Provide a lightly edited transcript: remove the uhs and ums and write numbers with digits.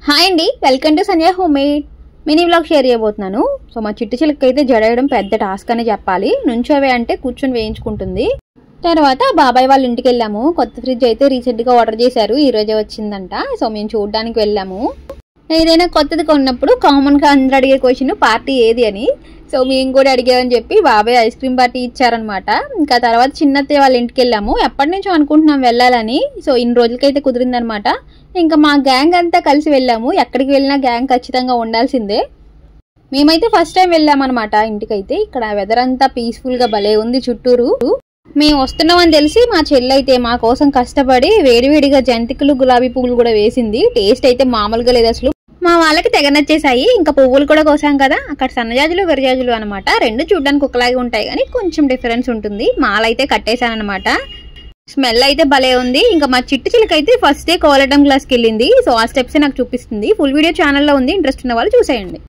Hi అండి, welcome to Sanjay home made mini vlog share చేయబోతున్నాను. So మా చిట్టు చిలక అయితే జడేయడం పెద్ద టాస్క్ అనే చెప్పాలి. నుంచోవే అంటే కూర్చొని వేయించుకుంటుంది. తర్వాత బాబాయ్ వాళ్ళ ఇంటికి వెళ్ళాము. కొత్త ఫ్రిడ్జ్ అయితే రీసెంట్ గా ఆర్డర్ చేశారు, ఈ రోజే వచ్చిందంట. సో మేము చూడడానికి వెళ్ళాము. ఏదైనా కొత్తది కొన్నప్పుడు కామన్ గా అందరూ అడిగే క్వశ్చన్ పార్టీ ఏది అని. సో మేము కూడా అడిగామని చెప్పి బాబాయ్ ఐస్ క్రీమ్ పార్టీ ఇచ్చారనమాట. ఇంకా తర్వాత చిన్నత్తయ్య వాళ్ళ ఇంటికి వెళ్ళాము. ఎప్పటి నుంచో అనుకుంటున్నాం వెళ్ళాలని. సో ఇన్ని రోజులకైతే కుదిరిందనమాట. ఇంకా మా గ్యాంగ్ అంతా కలిసి వెళ్ళాము. ఎక్కడికి వెళ్ళినా గ్యాంగ్ ఖచ్చితంగా ఉండాల్సిందే. మేమైతే ఫస్ట్ టైం వెళ్ళామన్నమాట ఇంటికైతే. ఇక్కడ వెదర్ అంతా పీస్ఫుల్ గా భలే ఉంది చుట్టూరు. మేము వస్తున్నామని తెలిసి మా చెల్లి అయితే మా కోసం కష్టపడి వేడివేడిగా జంతికలు గులాబీ పువ్వులు కూడా వేసింది. టేస్ట్ అయితే మామూలుగా లేదు అసలు. మా వాళ్ళకి తెగ నచ్చేసాయి. ఇంకా పువ్వులు కూడా కోసాం కదా, అక్కడ సన్నజాజులు విరజాజులు అనమాట. రెండు చూడడానికి ఒకలాగే ఉంటాయి కానీ కొంచెం డిఫరెన్స్ ఉంటుంది. మాలైతే కట్టేశానమాట. స్మెల్ అయితే భలే ఉంది. ఇంకా మా చిట్టు చిలక అయితే ఫస్ట్ డే కోలటం క్లాస్కి వెళ్ళింది. సో ఆ స్టెప్స్ నాకు చూపిస్తుంది. ఫుల్ వీడియో ఛానల్లో ఉంది, ఇంట్రెస్ట్ ఉన్న వాళ్ళు చూసేయండి.